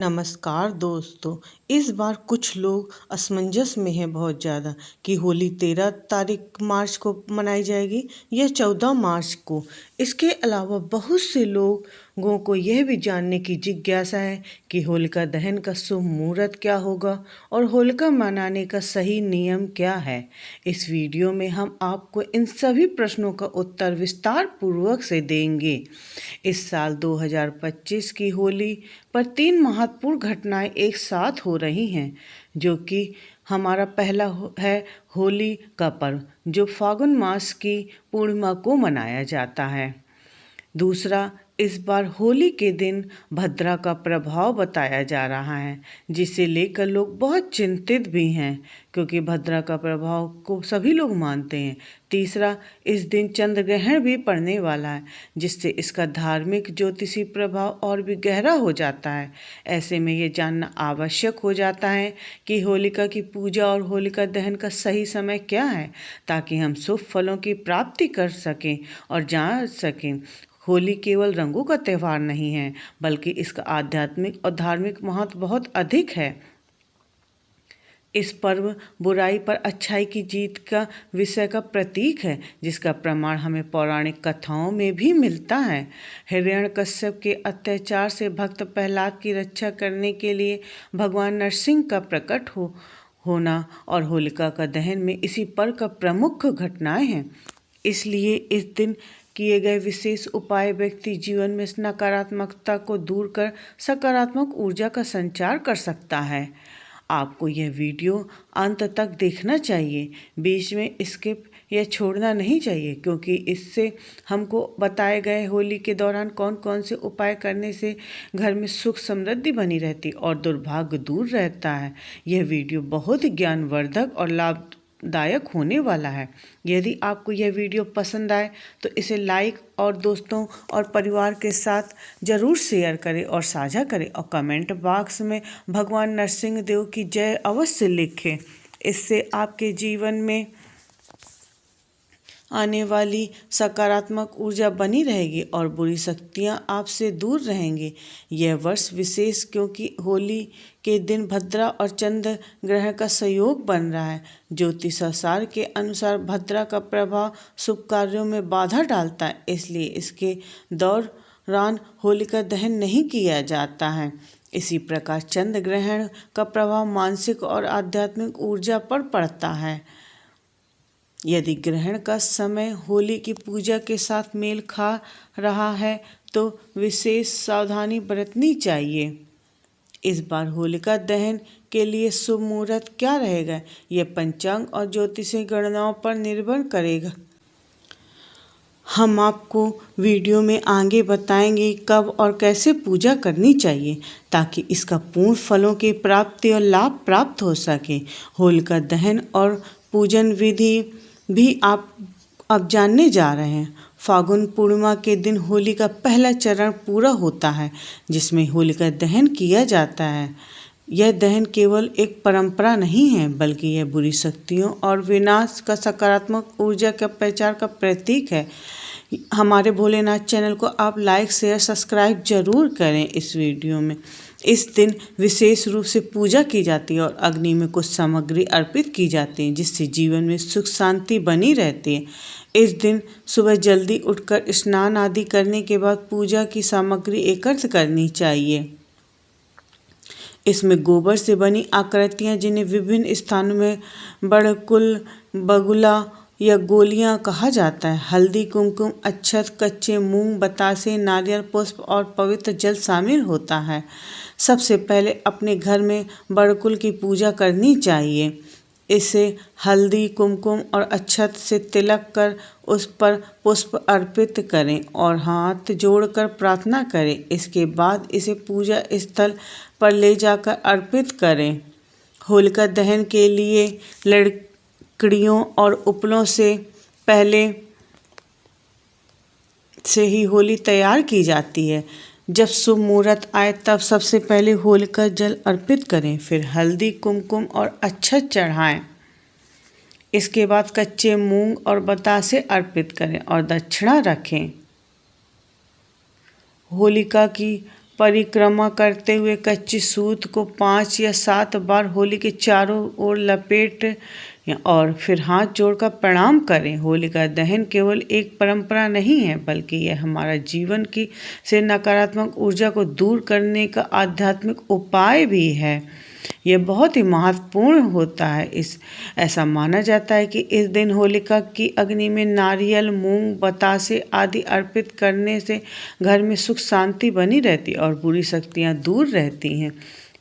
नमस्कार दोस्तों। इस बार कुछ लोग असमंजस में हैं बहुत ज़्यादा कि होली 13 तारीख मार्च को मनाई जाएगी या 14 मार्च को। इसके अलावा बहुत से लोगों को यह भी जानने की जिज्ञासा है कि होलिका दहन का शुभ मुहूर्त क्या होगा और होलिका मनाने का सही नियम क्या है। इस वीडियो में हम आपको इन सभी प्रश्नों का उत्तर विस्तार पूर्वक से देंगे। इस साल 2025 की होली पर 3 महत्वपूर्ण घटनाएं एक साथ हो रही हैं, जो कि हमारा पहला है होली का पर्व, जो फागुन मास की पूर्णिमा को मनाया जाता है। दूसरा, इस बार होली के दिन भद्रा का प्रभाव बताया जा रहा है, जिसे लेकर लोग बहुत चिंतित भी हैं, क्योंकि भद्रा का प्रभाव को सभी लोग मानते हैं। तीसरा, इस दिन चंद्र ग्रहण भी पड़ने वाला है, जिससे इसका धार्मिक ज्योतिषी प्रभाव और भी गहरा हो जाता है। ऐसे में ये जानना आवश्यक हो जाता है कि होलिका की पूजा और होलिका दहन का सही समय क्या है, ताकि हम शुभ फलों की प्राप्ति कर सकें और जान सकें। होली केवल रंगों का त्यौहार नहीं है, बल्कि इसका आध्यात्मिक और धार्मिक महत्व बहुत अधिक है। इस पर्व बुराई पर अच्छाई की जीत का विषय का प्रतीक है, जिसका प्रमाण हमें पौराणिक कथाओं में भी मिलता है। हिरण्यकश्यप के अत्याचार से भक्त प्रहलाद की रक्षा करने के लिए भगवान नरसिंह का प्रकट होना और होलिका का दहन में इसी पर्व का प्रमुख घटनाएं हैं। इसलिए इस दिन किए गए विशेष उपाय व्यक्ति जीवन में नकारात्मकता को दूर कर सकारात्मक ऊर्जा का संचार कर सकता है। आपको यह वीडियो अंत तक देखना चाहिए, बीच में स्किप या छोड़ना नहीं चाहिए, क्योंकि इससे हमको बताए गए होली के दौरान कौन कौन से उपाय करने से घर में सुख समृद्धि बनी रहती और दुर्भाग्य दूर रहता है। यह वीडियो बहुत ज्ञानवर्धक और लाभदायक होने वाला है। यदि आपको यह वीडियो पसंद आए तो इसे लाइक और दोस्तों और परिवार के साथ ज़रूर शेयर करें और साझा करें, और कमेंट बॉक्स में भगवान नरसिंह देव की जय अवश्य लिखें। इससे आपके जीवन में आने वाली सकारात्मक ऊर्जा बनी रहेगी और बुरी शक्तियां आपसे दूर रहेंगी। यह वर्ष विशेष क्योंकि होली के दिन भद्रा और चंद्र ग्रहण का संयोग बन रहा है। ज्योतिष शास्त्र के अनुसार भद्रा का प्रभाव शुभ कार्यों में बाधा डालता है, इसलिए इसके दौरान होलिका दहन नहीं किया जाता है। इसी प्रकार चंद्र ग्रहण का प्रभाव मानसिक और आध्यात्मिक ऊर्जा पर पड़ता है। यदि ग्रहण का समय होली की पूजा के साथ मेल खा रहा है तो विशेष सावधानी बरतनी चाहिए। इस बार होलिका दहन के लिए शुभ मुहूर्त क्या रहेगा, यह पंचांग और ज्योतिषीय गणनाओं पर निर्भर करेगा। हम आपको वीडियो में आगे बताएंगे कब और कैसे पूजा करनी चाहिए, ताकि इसका पूर्ण फलों की प्राप्ति और लाभ प्राप्त हो सके। होलिका दहन और पूजन विधि भी आप अब जानने जा रहे हैं। फागुन पूर्णिमा के दिन होली का पहला चरण पूरा होता है, जिसमें होलिका दहन किया जाता है। यह दहन केवल एक परंपरा नहीं है, बल्कि यह बुरी शक्तियों और विनाश का सकारात्मक ऊर्जा का प्रचार का प्रतीक है। हमारे भोलेनाथ चैनल को आप लाइक शेयर सब्सक्राइब जरूर करें। इस वीडियो में इस दिन विशेष रूप से पूजा की जाती है और अग्नि में कुछ सामग्री अर्पित की जाती है, जिससे जीवन में सुख शांति बनी रहती है। इस दिन सुबह जल्दी उठकर स्नान आदि करने के बाद पूजा की सामग्री एकत्र करनी चाहिए। इसमें गोबर से बनी आकृतियाँ, जिन्हें विभिन्न स्थानों में बड़कुल, बगुला या गोलियां कहा जाता है, हल्दी, कुमकुम, अक्षत, कच्चे मूंग, बतासे, नारियल, पुष्प और पवित्र जल शामिल होता है। सबसे पहले अपने घर में बड़कुल की पूजा करनी चाहिए। इसे हल्दी, कुमकुम और अक्षत से तिलक कर उस पर पुष्प अर्पित करें और हाथ जोड़कर प्रार्थना करें। इसके बाद इसे पूजा स्थल पर ले जाकर अर्पित करें। होलिका दहन के लिए लकड़ियों और उपलों से पहले से ही होली तैयार की जाती है। जब शुभ मुहूर्त आए तब सबसे पहले होलिका जल अर्पित करें, फिर हल्दी, कुमकुम और अक्षत चढ़ाएं। इसके बाद कच्चे मूंग और बतासे अर्पित करें और दक्षिणा रखें। होलिका की परिक्रमा करते हुए कच्ची सूत को 5 या 7 बार होली के चारों ओर लपेट और फिर हाथ जोड़कर प्रणाम करें। होलिका दहन केवल एक परंपरा नहीं है, बल्कि यह हमारा जीवन की से नकारात्मक ऊर्जा को दूर करने का आध्यात्मिक उपाय भी है। यह बहुत ही महत्वपूर्ण होता है। ऐसा माना जाता है कि इस दिन होलिका की अग्नि में नारियल, मूंग, बतासे आदि अर्पित करने से घर में सुख शांति बनी रहती और बुरी शक्तियां दूर रहती हैं।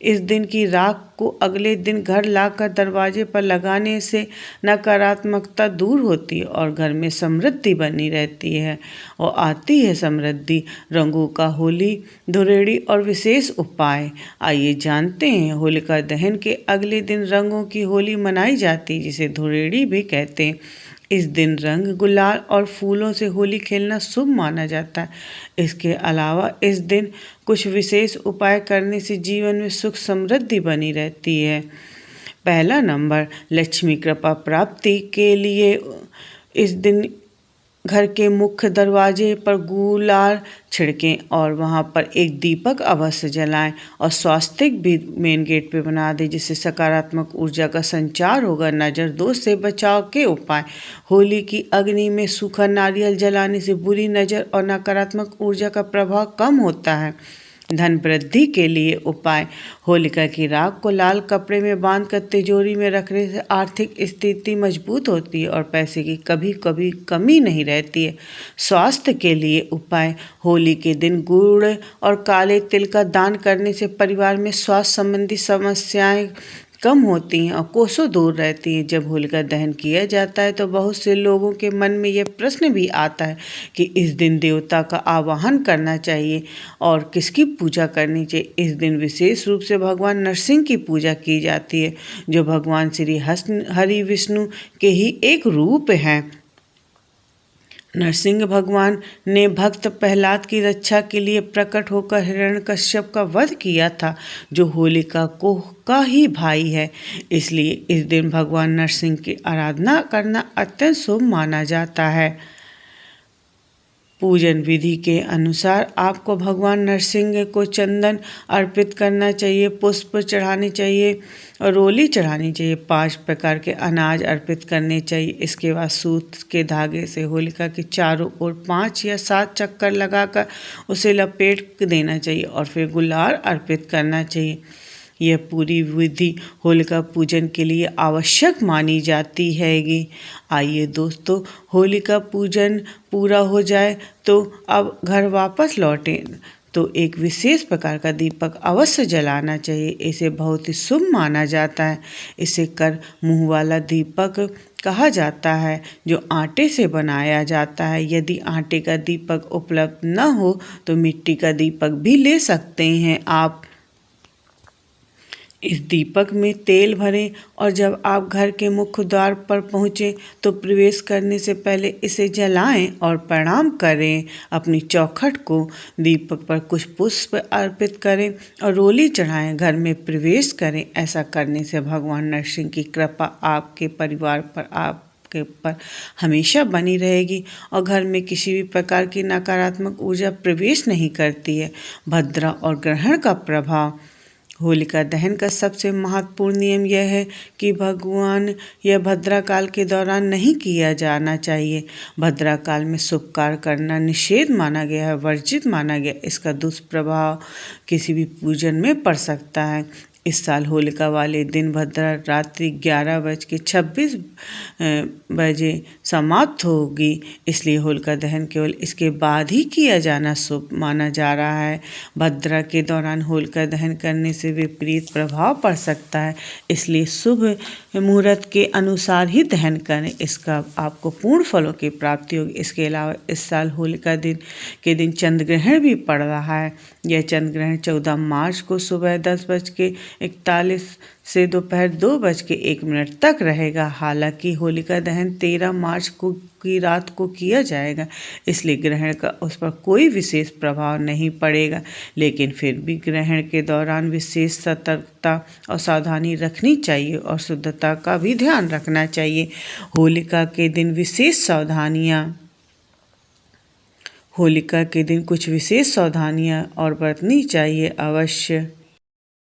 इस दिन की राख को अगले दिन घर लाकर दरवाजे पर लगाने से नकारात्मकता दूर होती है और घर में समृद्धि बनी रहती है और आती है समृद्धि। रंगों का होली, धुरेड़ी और विशेष उपाय। आइए जानते हैं। होलिका दहन के अगले दिन रंगों की होली मनाई जाती है, जिसे धुरेड़ी भी कहते हैं। इस दिन रंग, गुलाल और फूलों से होली खेलना शुभ माना जाता है। इसके अलावा इस दिन कुछ विशेष उपाय करने से जीवन में सुख समृद्धि बनी रहती है। पहला नंबर, लक्ष्मी कृपा प्राप्ति के लिए इस दिन घर के मुख्य दरवाजे पर गुलाल छिड़कें और वहां पर एक दीपक अवश्य जलाएं और स्वास्तिक भी मेन गेट पे बना दें, जिससे सकारात्मक ऊर्जा का संचार होगा। नज़र दोष से बचाव के उपाय। होली की अग्नि में सूखा नारियल जलाने से बुरी नज़र और नकारात्मक ऊर्जा का प्रभाव कम होता है। धन वृद्धि के लिए उपाय। होलिका की राख को लाल कपड़े में बांधकर तिजोरी में रखने से आर्थिक स्थिति मजबूत होती है और पैसे की कभी कभी कमी नहीं रहती है। स्वास्थ्य के लिए उपाय। होली के दिन गुड़ और काले तिल का दान करने से परिवार में स्वास्थ्य संबंधी समस्याएं कम होती हैं और कोसों दूर रहती हैं। जब होलिका दहन किया जाता है तो बहुत से लोगों के मन में यह प्रश्न भी आता है कि इस दिन देवता का आवाहन करना चाहिए और किसकी पूजा करनी चाहिए। इस दिन विशेष रूप से भगवान नरसिंह की पूजा की जाती है, जो भगवान श्री हरि विष्णु के ही एक रूप हैं। नरसिंह भगवान ने भक्त प्रहलाद की रक्षा के लिए प्रकट होकर हिरण्यकश्यप का वध किया था, जो होलिका का ही भाई है। इसलिए इस दिन भगवान नरसिंह की आराधना करना अत्यंत शुभ माना जाता है। पूजन विधि के अनुसार आपको भगवान नरसिंह को चंदन अर्पित करना चाहिए, पुष्प चढ़ाने चाहिए और रोली चढ़ानी चाहिए। 5 प्रकार के अनाज अर्पित करने चाहिए। इसके बाद सूत के धागे से होलिका के चारों ओर 5 या 7 चक्कर लगाकर उसे लपेट देना चाहिए और फिर गुलाल अर्पित करना चाहिए। यह पूरी विधि होलिका पूजन के लिए आवश्यक मानी जाती हैगी। आइए दोस्तों, होलिका पूजन पूरा हो जाए तो अब घर वापस लौटें तो एक विशेष प्रकार का दीपक अवश्य जलाना चाहिए। इसे बहुत ही शुभ माना जाता है। इसे कर मुंह वाला दीपक कहा जाता है, जो आटे से बनाया जाता है। यदि आटे का दीपक उपलब्ध न हो तो मिट्टी का दीपक भी ले सकते हैं आप। इस दीपक में तेल भरें और जब आप घर के मुख्य द्वार पर पहुँचें तो प्रवेश करने से पहले इसे जलाएं और प्रणाम करें। अपनी चौखट को दीपक पर कुछ पुष्प अर्पित करें और रोली चढ़ाएं। घर में प्रवेश करें। ऐसा करने से भगवान नरसिंह की कृपा आपके परिवार पर हमेशा बनी रहेगी और घर में किसी भी प्रकार की नकारात्मक ऊर्जा प्रवेश नहीं करती है। भद्रा और ग्रहण का प्रभाव। होलिका दहन का सबसे महत्वपूर्ण नियम यह है कि भगवान यह भद्रा काल के दौरान नहीं किया जाना चाहिए। भद्रा काल में शुभ कार्य करना निषेध माना गया है, वर्जित माना गया। इसका दुष्प्रभाव किसी भी पूजन में पड़ सकता है। इस साल होलिका वाले दिन भद्रा रात्रि 11:26 बजे समाप्त होगी। इसलिए होलिका दहन केवल इसके बाद ही किया जाना शुभ माना जा रहा है। भद्रा के दौरान होलिका दहन करने से विपरीत प्रभाव पड़ सकता है, इसलिए शुभ मुहूर्त के अनुसार ही दहन करें। इसका आपको पूर्ण फलों की प्राप्ति होगी। इसके अलावा इस साल होलिका के दिन चंद्र ग्रहण भी पड़ रहा है। यह चंद्र ग्रहण 14 मार्च को सुबह 10:41 से दोपहर 2:01 तक रहेगा। हालांकि होलिका दहन 13 मार्च की रात को किया जाएगा, इसलिए ग्रहण का उस पर कोई विशेष प्रभाव नहीं पड़ेगा। लेकिन फिर भी ग्रहण के दौरान विशेष सतर्कता और सावधानी रखनी चाहिए और शुद्धता का भी ध्यान रखना चाहिए। होलिका के दिन विशेष सावधानियाँ। होलिका के दिन कुछ विशेष सावधानियाँ और बरतनी चाहिए अवश्य।